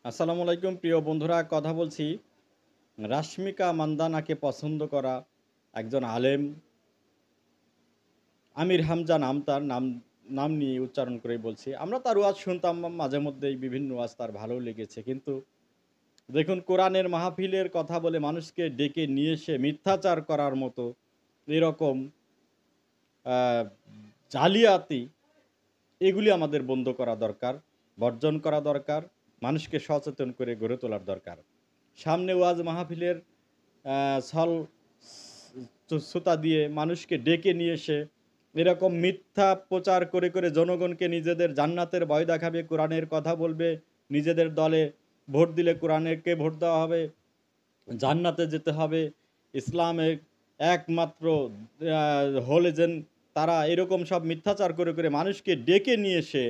আসসালামু আলাইকুম প্রিয় বন্ধুরা, কথা বলছি রাশমিকা মান্দানাকে পছন্দ করা একজন আলেম আমির হামজা নাম তার নাম নিয়ে উচ্চারণ করেই বলছি। আমরা তার ওয়াজ শুনতাম মাঝে মধ্যেই, বিভিন্ন ওয়াজ তার ভালো লেগেছে। কিন্তু দেখুন, কোরআনের মাহফিলের কথা বলে মানুষকে ডেকে নিয়ে এসে মিথ্যাচার করার মতো এরকম আহ, জালিয়াতি, এগুলি আমাদের বন্ধ করা দরকার, বর্জন করা দরকার, মানুষকে সচেতন করে গড়ে তোলার দরকার। সামনে ওয়াজ মাহফিলের ছল সুতা দিয়ে মানুষকে ডেকে নিয়ে এসে এরকম মিথ্যা প্রচার করে করে জনগণকে নিজেদের জান্নাতের ভয় দেখাবে, কোরআনের কথা বলবে, নিজেদের দলে ভোট দিলে কোরআনকে ভোট দেওয়া হবে, জান্নাতে যেতে হবে, ইসলামের একমাত্র হলে যেন তারা এরকম সব মিথ্যাচার করে করে মানুষকে ডেকে নিয়ে এসে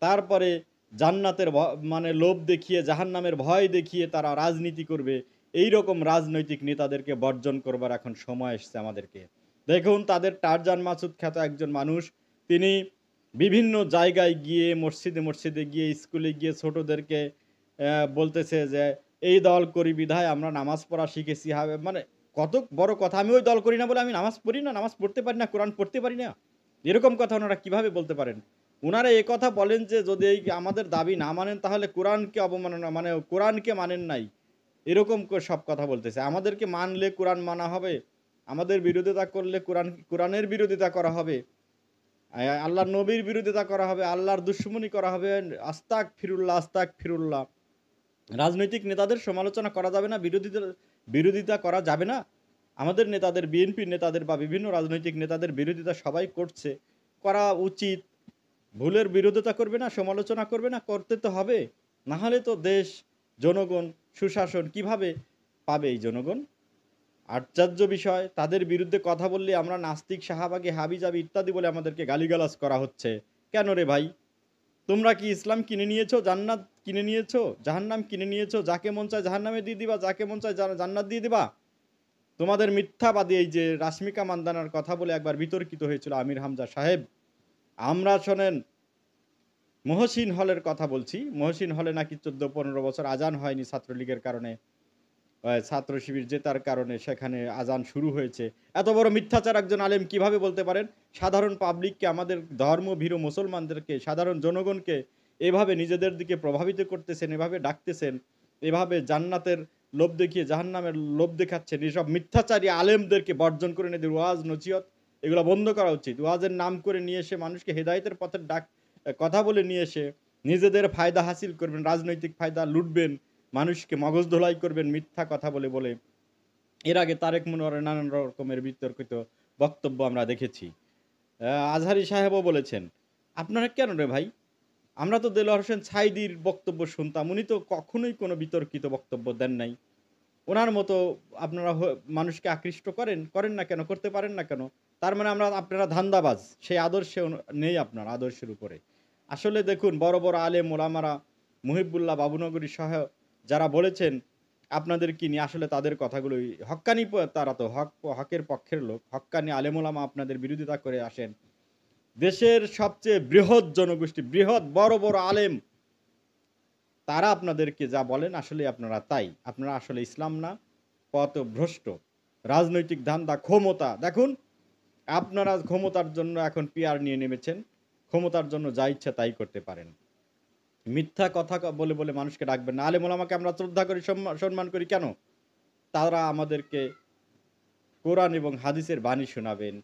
তারপরে জান্নাতের মানে লোভ দেখিয়ে জাহান্নামের ভয় দেখিয়ে তারা রাজনীতি করবে। এই রকম রাজনৈতিক নেতাদেরকে বর্জন করবার এখন সময় এসছে আমাদেরকে। দেখুন, তাদের টারজান মাসুদ খ্যাত একজন মানুষ, তিনি বিভিন্ন জায়গায় গিয়ে মসজিদে মসজিদে গিয়ে স্কুলে গিয়ে ছোটদেরকে বলতেছে যে এই দল করি বিধায় আমরা নামাজ পড়া শিখেছি হবে, মানে কত বড় কথা। আমি ওই দল করি না বলে আমি নামাজ পড়ি না, নামাজ পড়তে পারি না, কোরআন পড়তে পারি না, এরকম কথা ওনারা কিভাবে বলতে পারেন? ওনারা এই কথা বলেন যে যদি এই আমাদের দাবি না মানেন তাহলে কোরআনকে অবমাননা, মানে কোরআনকে মানেন নাই, এরকম সব কথা বলতেছে। আমাদেরকে মানলে কোরআন মানা হবে, আমাদের বিরোধিতা করলে কোরআনের বিরোধিতা করা হবে, আল্লাহর নবীর বিরোধিতা করা হবে, আল্লাহর দুশ্মনী করা হবে। আস্তাক ফিরুল্লাহ, আস্তাক ফিরুল্লাহ। রাজনৈতিক নেতাদের সমালোচনা করা যাবে না, বিরোধিতা করা যাবে না। আমাদের নেতাদের, বিএনপির নেতাদের বা বিভিন্ন রাজনৈতিক নেতাদের বিরোধিতা সবাই করছে, করা উচিত। ভুলের বিরোধিতা করবে না, সমালোচনা করবে না, করতে তো হবে। না হলে তো দেশ, জনগণ সুশাসন কিভাবে পাবে? এই জনগণ আশ্চর্য বিষয়, তাদের বিরুদ্ধে কথা বললে আমরা নাস্তিক, শাহবাগী, হাবিজাবি ইত্যাদি বলে আমাদেরকে গালিগালাজ করা হচ্ছে। কেন রে ভাই? তোমরা কি ইসলাম কিনে নিয়েছো? জান্নাত কিনে নিয়েছো? জাহান্নাম কিনে নিয়েছো? যাকে মন চায় জাহান্নামে দিয়ে দিবা, যাকে মন চায় জান্নাত দিয়ে দিবা। তোমাদের মিথ্যাবাদী এই যে রাশমিকা মান্দানার কথা বলে একবার বিতর্কিত হয়েছিল আমির হামজা সাহেব। আমরা শোনেন, মহসিন হলের কথা বলছি। মহসিন হলে নাকি 14-15 বছর আজান হয়নি ছাত্রলীগের কারণে, ছাত্র শিবির জেতার কারণে সেখানে আজান শুরু হয়েছে। এত বড় মিথ্যাচার একজন আলেম কিভাবে বলতে পারেন? সাধারণ পাবলিককে, আমাদের ধর্মভীরু মুসলমানদেরকে, সাধারণ জনগণকে এভাবে নিজেদের দিকে প্রভাবিত করতেছেন, এভাবে ডাকতেছেন, এভাবে জান্নাতের লোভ দেখিয়ে জাহান্নামের লোভ দেখাচ্ছেন। এসব মিথ্যাচারী আলেমদেরকে বর্জন করে এদের ওয়াজ নসিহত এগুলো বন্ধ করা উচিত। ওয়াজের নাম করে নিয়ে এসে মানুষকে হেদায়েতের পথে কথা বলে নিয়ে এসে নিজেদের ফায়দা হাসিল করবেন, রাজনৈতিক ফায়দা লুটবেন, মানুষকে মগজ ধোলাই করবেন মিথ্যা কথা বলে বলে। এর আগে তারেক মনোয়ারের নানান রকমের বিতর্কিত বক্তব্য আমরা দেখেছি। আজহারি সাহেবও বলেছেন। আপনারা কেন রে ভাই? আমরা তো দেলোয়ার হোসেন ছাইদির বক্তব্য শুনতাম, উনি তো কখনোই কোনো বিতর্কিত বক্তব্য দেন নাই। ওনার মতো আপনারা মানুষকে আকৃষ্ট করেন করেন না কেন? করতে পারেন না কেন? তার মানে আপনারা ধান্দাবাজ, সেই আদর্শে নেই আপনার আদর্শের উপরে। আসলে দেখুন, বড় বড় আলেম ওলামারা, মুহিবুল্লাহ বাবুনগরী সহ যারা বলেছেন আপনাদের কি নিয়ে, আসলে তাদের কথাগুলোই হক্কানি, তারা তো হকের পক্ষের লোক, হক্কানি আলেম ওলামা আপনাদের বিরোধিতা করে আসেন। দেশের সবচেয়ে বৃহৎ জনগোষ্ঠী, বৃহৎ বড় বড় আলেম, তারা আপনাদেরকে যা বলেন আসলে আপনারা তাই। আপনারা আসলে ইসলাম না, পথভ্রষ্ট, রাজনৈতিক ধান্দা, ক্ষমতা। দেখুন, আপনারা ক্ষমতার জন্য এখন পিআর নিয়ে নেমেছেন, ক্ষমতার জন্য যা ইচ্ছা তাই করতে পারেন। মিথ্যা কথা বলে বলে মানুষকে ডাকবেন না। আলেম ওলামাকে আমরা শ্রদ্ধা করি, সম্মান করি। কেন? তারা আমাদেরকে কোরআন এবং হাদিসের বাণী শোনাবেন,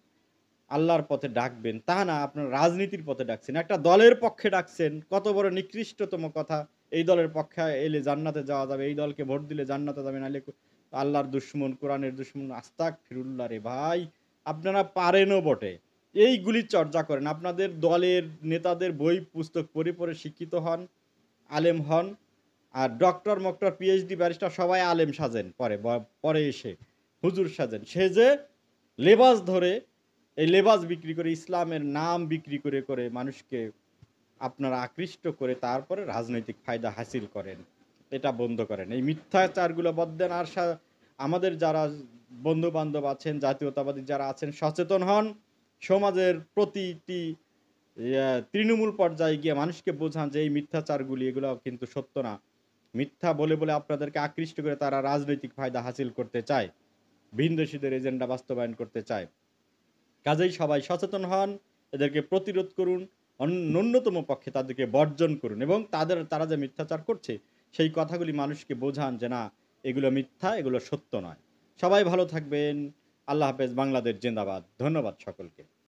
আল্লাহর পথে ডাকবেন, তা না আপনারা রাজনীতির পথে ডাকছেন, একটা দলের পক্ষে ডাকছেন। কত বড় নিকৃষ্টতম কথা! এই দলের পক্ষে এলে জান্নাতে যাওয়া যাবে, এই দলকে ভোট দিলে জান্নাতে যাবে, নাহলে আল্লাহর দুশ্মন, কোরআনের দুশ্মন। আস্তাক ফিরুল্লাহ রে ভাই! আপনারা পারেনও বটে, এইগুলির চর্চা করেন। আপনাদের দলের নেতাদের বই পুস্তক পড়ে পড়ে শিক্ষিত হন, আলেম হন। আর ডক্টর মক্টর পিএইচডি ব্যারিস্টার সবাই আলেম সাজেন, পরে পরে এসে হুজুর সাজেন, সেজে লেবাস ধরে, এই লেবাস বিক্রি করে, ইসলামের নাম বিক্রি করে করে মানুষকে আপনারা আকৃষ্ট করে তারপরে রাজনৈতিক ফায়দা হাসিল করেন। এটা বন্ধ করেন, এই মিথ্যাচারগুলো বদ দেন। আর আমাদের যারা বন্ধু বান্ধব আছেন, জাতীয়তাবাদী যারা আছেন, সচেতন হন। সমাজের প্রতিটি তৃণমূল পর্যায়ে গিয়ে মানুষকে বোঝান যে এই মিথ্যাচারগুলি, এগুলো কিন্তু সত্য না। মিথ্যা বলে, বলে আপনাদেরকে আকৃষ্ট করে তারা রাজনৈতিক ফায়দা হাসিল করতে চায়। ভিনদেশীদের এজেন্ডা বাস্তবায়ন করতে চায়। কাজেই সবাই সচেতন হন, এদেরকে প্রতিরোধ করুন, ন্যূনতম পক্ষে তাদেরকে বর্জন করুন এবং তারা যে মিথ্যাচার করছে সেই কথাগুলি মানুষকে বোঝান যে না, এগুলো মিথ্যা, এগুলো সত্য নয়। সবাই ভালো থাকবেন। আল্লাহ হাফেজ। বাংলাদেশ জিন্দাবাদ। ধন্যবাদ সকলকে।